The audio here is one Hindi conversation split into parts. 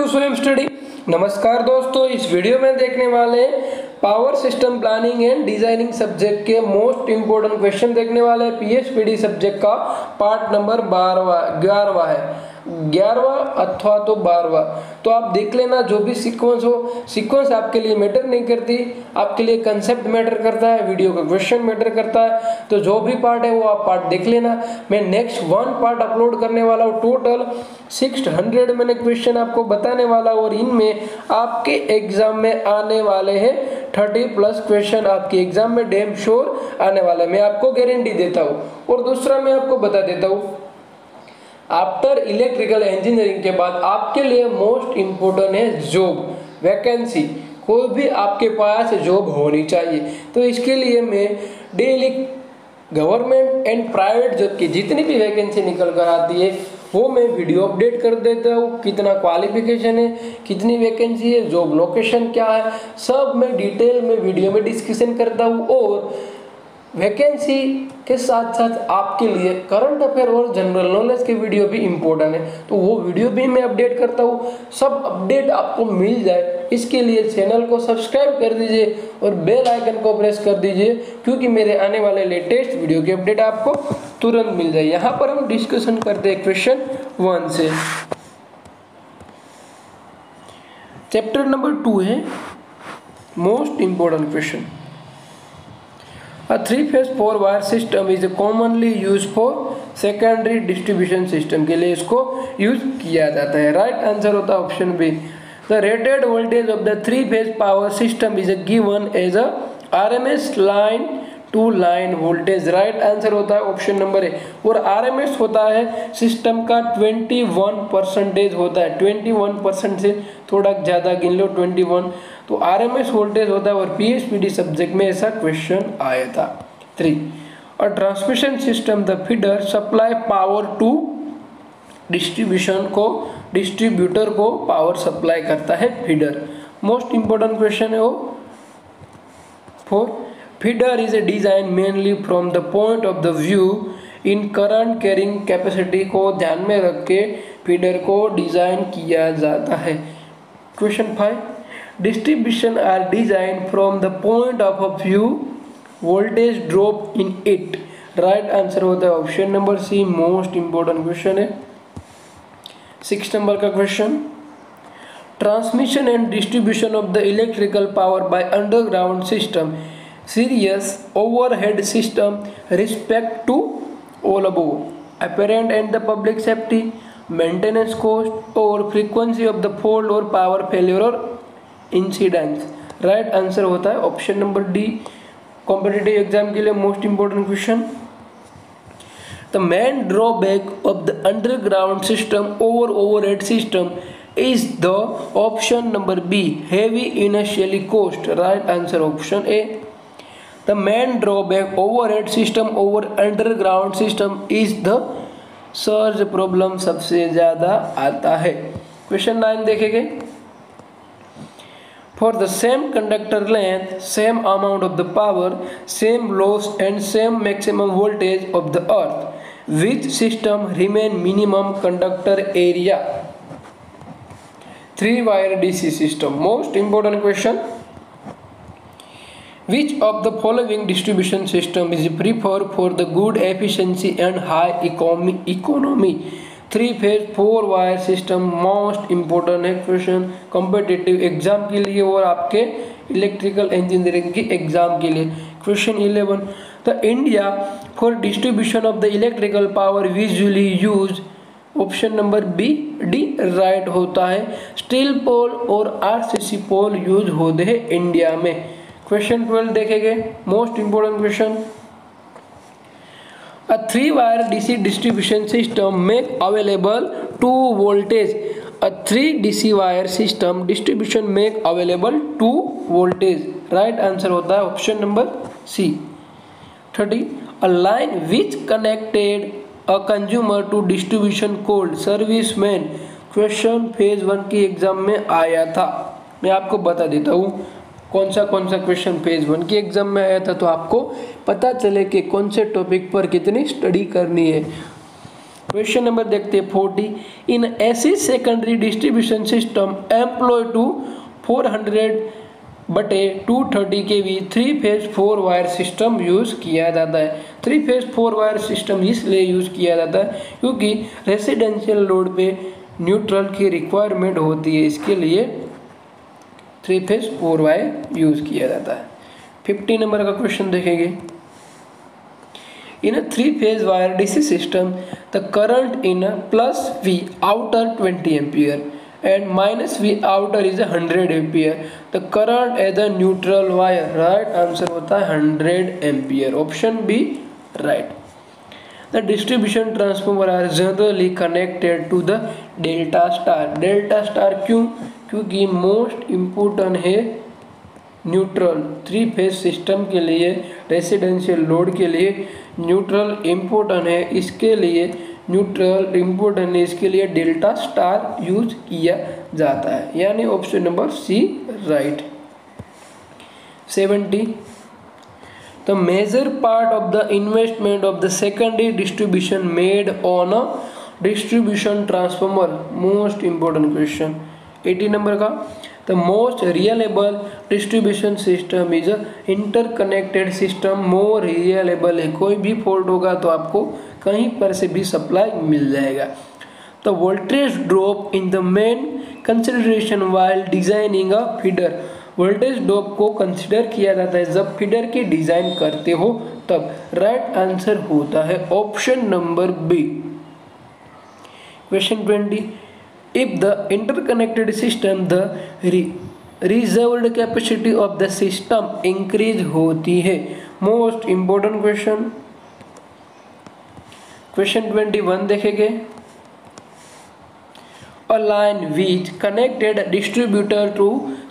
स्वयं स्टडी। नमस्कार दोस्तों, इस वीडियो में देखने वाले power system planning and designing subject के मोस्ट इंपोर्टेंट क्वेश्चन देखने वाले हैं। पीएचपीडी सब्जेक्ट का पार्ट नंबर 11वां है, 11वां अथवा तो 12वां। तो आप देख लेना, जो भी सीक्वेंस हो, सीक्वेंस आपके लिए मैटर नहीं करती, आपके लिए कंसेप्ट मैटर करता है, वीडियो का क्वेश्चन मैटर करता है। तो जो भी पार्ट है वो आप पार्ट देख लेना। मैं नेक्स्ट 1 पार्ट अपलोड करने वाला हूँ। टोटल 600 मैंने क्वेश्चन आपको बताने वाला हूँ और इनमें आपके एग्जाम में आने वाले हैं 30+ क्वेश्चन आपके एग्जाम में डैम श्योर आने वाले, मैं आपको गारंटी देता हूँ। और दूसरा मैं आपको बता देता हूँ, आफ्टर इलेक्ट्रिकल इंजीनियरिंग के बाद आपके लिए मोस्ट इम्पोर्टेंट है जॉब वैकेंसी। कोई भी आपके पास जॉब होनी चाहिए। तो इसके लिए मैं daily government and private job की जितनी भी वैकेंसी निकल कर आती है वो मैं वीडियो अपडेट कर देता हूँ। कितना क्वालिफिकेशन है, कितनी वैकेंसी है, जॉब लोकेशन क्या है, सब मैं डिटेल में वीडियो में डिस्कशन करता हूँ। और वैकेंसी के साथ साथ आपके लिए करंट अफेयर और जनरल नॉलेज के वीडियो भी इम्पोर्टेंट है, तो वो वीडियो भी मैं अपडेट करता हूँ। सब अपडेट आपको मिल जाए इसके लिए चैनल को सब्सक्राइब कर दीजिए और बेल आइकन को प्रेस कर दीजिए, क्योंकि मेरे आने वाले लेटेस्ट वीडियो की अपडेट आपको तुरंत मिल जाए। यहाँ पर हम डिस्कशन करते हैं क्वेश्चन 1 से। चैप्टर नंबर 2 है most important question. A 3-phase 4-wire system is commonly used for secondary distribution system के लिए इसको यूज किया जाता है। राइट आंसर होता है option B. The rated voltage of the 3-phase power system is given as a RMS line to line voltage। Right answer होता है ऑप्शन नंबर ए। और RMS होता है सिस्टम का 21% होता है, 21% से थोड़ा ज़्यादा गिन लो, 21 तो RMS वोल्टेज होता है। और पीएचपीडी सब्जेक्ट में ऐसा क्वेश्चन आया था। 3 और transmission system the feeder supply power to distributor को पावर सप्लाई करता है फीडर। मोस्ट इंपोर्टेंट क्वेश्चन है वो। 4 feeder is a design mainly from the point of the view in current carrying capacity को ध्यान में रख के फीडर को डिजाइन किया जाता है। Question 5 distribution are designed from the point of view voltage drop in it। Right answer होता है option number C. Most important question है। 6 नंबर का question, transmission and distribution of the electrical power by underground system serious overhead system respect to all above apparent and the public safety maintenance cost और फ्रीक्वेंसी ऑफ द फॉल्ट और पावर फेलियर और इंसिडेंस। राइट आंसर होता है option number D. Competitive exam के लिए most important question, the main drawback of the underground system over overhead system is the option number B heavy initially cost. Right answer option A. The main drawback overhead system over underground system is the surge problem सबसे ज्यादा आता है। क्वेश्चन 9 देखेंगे, for the same conductor length, same amount of the power, same loss and same maximum voltage of the earth, which system remain minimum conductor area? 3-wire DC system। most important question, which of the following distribution system is preferred for the good efficiency and high economy? 3-phase 4-wire system most important है क्वेश्चन कॉम्पिटिटिव एग्जाम के लिए और आपके इलेक्ट्रिकल इंजीनियरिंग की एग्जाम के लिए। Question 11, the India for distribution of the electrical power usually use option number B D. Right होता है स्टील पोल और आरसीसी पोल यूज होते हैं इंडिया में। क्वेश्चन 12 देखेंगे, most important question, A 3-wire DC distribution system make available 2 voltage। A 3 DC wire system distribution make available 2 voltage। Right answer होता है option number C. 30 A line which connected a consumer to distribution called serviceman। Question phase 1 की एग्जाम में आया था। मैं आपको बता देता हूँ कौन सा क्वेश्चन फेज 1 की एग्जाम में आया था, तो आपको पता चले कि कौन से टॉपिक पर कितनी स्टडी करनी है। क्वेश्चन नंबर देखते हैं 40। In AC secondary distribution system employ to 400/230 kV 3 phase 4 wire system use किया जाता है। 3 फेज 4 वायर सिस्टम इसलिए यूज किया जाता है क्योंकि रेसिडेंशियल लोड पे न्यूट्रल की रिक्वायरमेंट होती है, इसके लिए 3 फेज 4 वायर यूज किया जाता है। 50 नंबर का क्वेश्चन देखेंगे। In a 3-phase wire DC system, the current in a plus V outer 20 ampere and minus V outer is 100 ampere. The current at the neutral wire, right answer होता है 100 ampere. Option B right. The distribution transformer are generally connected to the delta star. Delta star क्यों? क्योंकि most important है न्यूट्रल 3 फेज सिस्टम के लिए, रेसिडेंशियल लोड के लिए न्यूट्रल इम्पोर्टेंट है, इसके लिए न्यूट्रल इम्पोर्टेंट है, इसके लिए डेल्टा स्टार यूज किया जाता है, यानी option number C right. 70 the major part of the investment of the secondary distribution made on a distribution transformer, most important question. 80 number का The most reliable distribution system is a interconnected system, more reliable है, कोई भी फॉल्ट होगा तो आपको कहीं पर से भी सप्लाई मिल जाएगा। The voltage drop in the main consideration while designing a feeder, voltage drop को कंसिडर किया जाता है जब फीडर की डिजाइन करते हो तब। राइट आंसर होता है option number B. Question 20 if the interconnected system the reserved capacity of the system increase होती है, most important question। क्वेश्चन 21 देखेंगे। A line which connected distributor to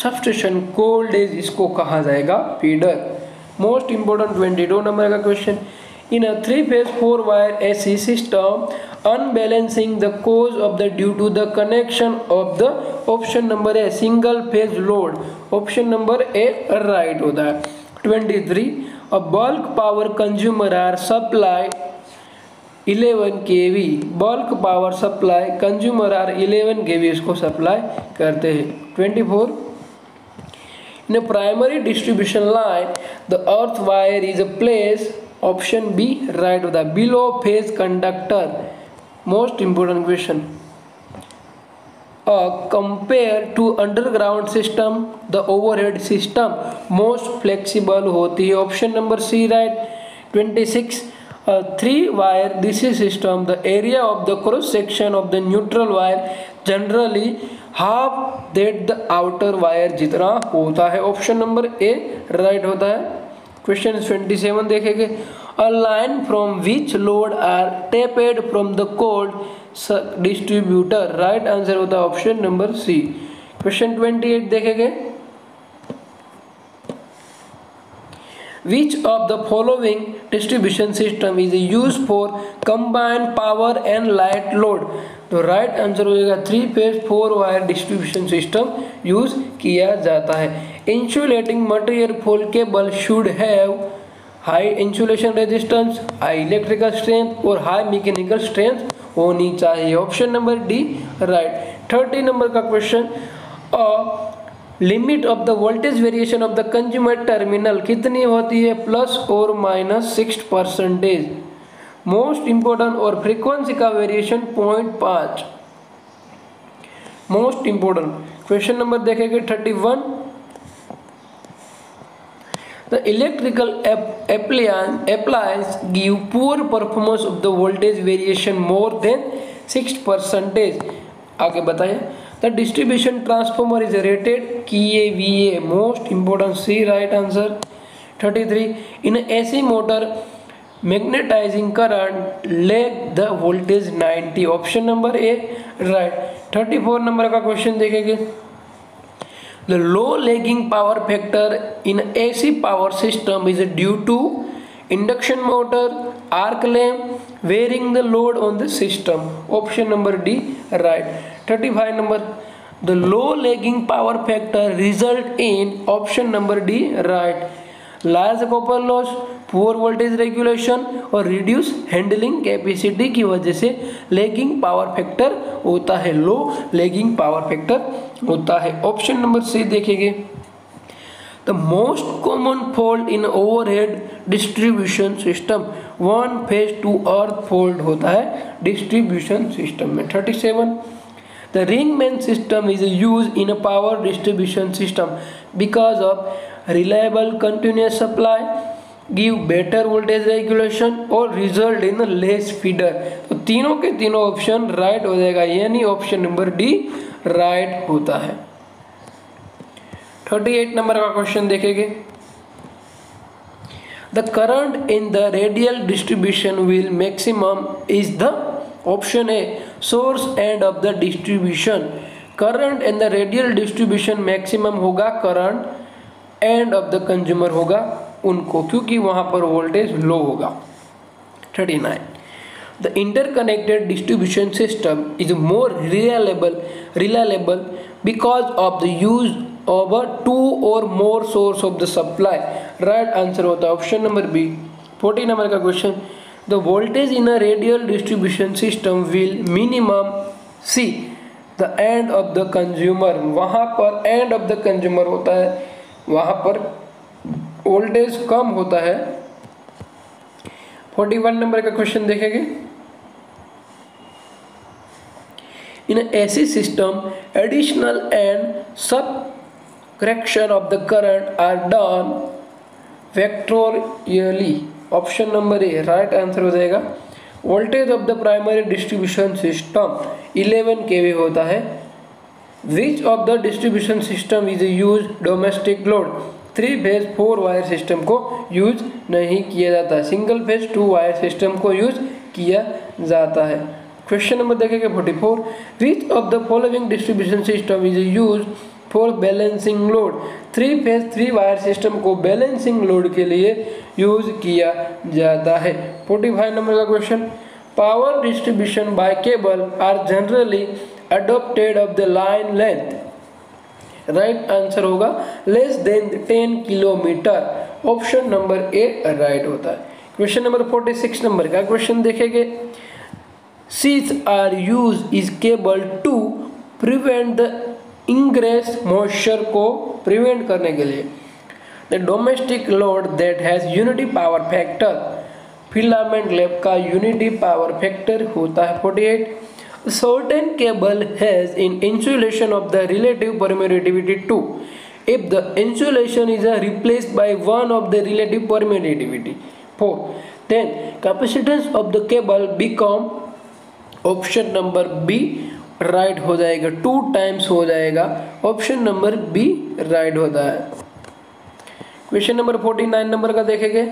substation cold days, इसको कहा जाएगा फीडर। मोस्ट इंपोर्टेंट 22 नंबर का question. In a 3-phase 4-wire AC system, unbalancing the cause of the due to the connection of the option number A single phase load, option number A right होता है। 23 a bulk power consumer are supply 11 kV, bulk power supply consumer are 11 kV, इसको सप्लाई करते हैं। 24 in a primary distribution line the earth wire is placed, option B right होता है, below phase conductor. Most important question. Compare to underground system the overhead system most flexible होती है, option number C right. 26 3 wire DC system the area of the cross section of the neutral wire generally half that the outer wire जितना होता है, ऑप्शन नंबर ए राइट होता है। क्वेश्चन 27 देखेंगे। A line from which load are tapped from the cold distributor, right answer होता है ऑप्शन नंबर सी। क्वेश्चन 28 देखेंगे। Which of the following distribution system is used for combined power and light load, तो राइट आंसर हो जाएगा 3 phase 4 wire distribution system use किया जाता है। Insulating material for cable should have high insulation resistance, high electrical strength और हाई मैकेनिकल स्ट्रेंथ होनी चाहिए, option number D right. 30 number का question. Limit of the voltage variation of the consumer terminal कितनी होती है, प्लस और माइनस 6%। मोस्ट इंपोर्टेंट और फ्रीक्वेंसी का variation 0.5। Most important question number देखेंगे 31। The electrical appliance give poor performance of the voltage variation more than 6%। आगे बताइए। The distribution transformer is rated kVA, most important C right answer। 33 in AC motor magnetizing current lag the voltage 90, option number A right। 34 number का क्वेश्चन देखेंगे। The low lagging power factor in AC power system is due to induction motor, arc lamp, varying the load on the system, option number D right। 35 number the low lagging power factor result in option number D right। Large copper loss, poor voltage regulation और रिड्यूस हैंडलिंग कैपेसिटी की वजह से लैगिंग पावर फैक्टर होता है, लो लैगिंग पावर फैक्टर होता है। ऑप्शन नंबर सी देखेंगे, the most common fault in overhead distribution system, one phase to earth fault होता है डिस्ट्रीब्यूशन सिस्टम में। 37, the ring main system is use in a power distribution system because of reliable continuous supply, give better voltage regulation और रिजल्ट इन लेस फीडर। तो तीनों के तीनों ऑप्शन राइट हो जाएगा, यानी ऑप्शन नंबर डी राइट होता है। 38 नंबर का क्वेश्चन देखेंगे, the current in the radial distribution will maximum is the, option A source end of the distribution. Current in the radial distribution maximum होगा current end of the consumer होगा उनको, क्योंकि वहां पर वोल्टेज लो होगा। 39, the interconnected distribution system is more reliable because of the use of a two or more source of the supply। Right answer होता है ऑप्शन नंबर बी। 40 नंबर का question, the voltage in a radial distribution system will minimum see the end of the consumer. वहां पर एंड ऑफ द कंज्यूमर होता है, वहां पर वोल्टेज कम होता है। 41 नंबर का क्वेश्चन देखेंगे, in an AC system additional and subtraction of the current are done vectorially। Option number A right answer हो जाएगा। Voltage of the primary distribution system 11 kV होता है। Which of the distribution system is use domestic load, 3 phase 4 wire system को यूज नहीं किया जाता, सिंगल फेज 2 वायर सिस्टम को यूज किया जाता है। क्वेश्चन नंबर देखेंगे 44, which of the following distribution system is use for balancing load, 3 phase 3 wire system को बैलेंसिंग लोड के लिए यूज किया जाता है। 45 नंबर का question, power distribution by cable are generally adopted of the line length. Right answer होगा less than 10 kilometre, option number A right होता है। क्वेश्चन नंबर 46 नंबर का क्वेश्चन देखेंगे, Sheaths are used is cable to prevent the ingress moisture को prevent करने के लिए। The domestic load that has unity power factor, filament lab का unity power factor होता है। 48, certain cable has in insulation of the relative permittivity 2 if the insulation is replaced by one of the relative permittivity 4, then capacitance of the cable become, option number B right हो जाएगा, 2 टाइम्स हो जाएगा, ऑप्शन नंबर बी राइट होता है। क्वेश्चन नंबर 49 नंबर का देखेंगे,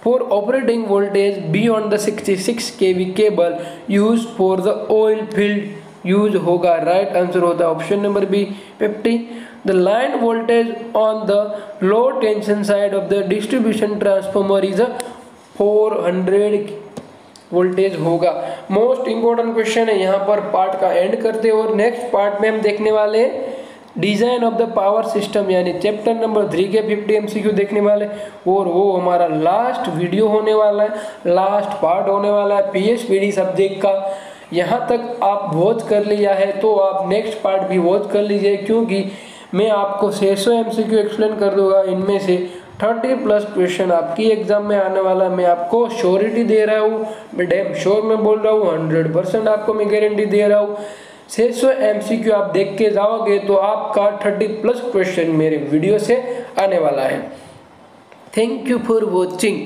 for operating voltage beyond the 66 kV cable use for the oil field use होगा। राइट आंसर होता है option number B. 50, the line voltage on the low tension side of the distribution transformer is 400 voltage होगा। मोस्ट इंपॉर्टेंट क्वेश्चन है, यहाँ पर पार्ट का एंड करते हैं और नेक्स्ट पार्ट में हम देखने वाले हैं design of the power system, यानी चैप्टर नंबर 3 के 50 MCQ देखने वाले, और वो हमारा लास्ट वीडियो होने वाला है, लास्ट पार्ट होने वाला है PSPD सब्जेक्ट का। यहाँ तक आप वॉच कर लिया है तो आप नेक्स्ट पार्ट भी वॉच कर लीजिए, क्योंकि मैं आपको 600 MCQ एक्सप्लेन कर दूंगा, इनमें से 30+ क्वेश्चन आपकी एग्जाम में आने वाला। मैं आपको श्योरिटी दे रहा हूँ, मैं डैम श्योर में बोल रहा हूँ, 100% आपको मैं गारंटी दे रहा हूँ। 600 MCQ आप देख के जाओगे तो आपका 30+ क्वेश्चन मेरे वीडियो से आने वाला है। Thank you for watching.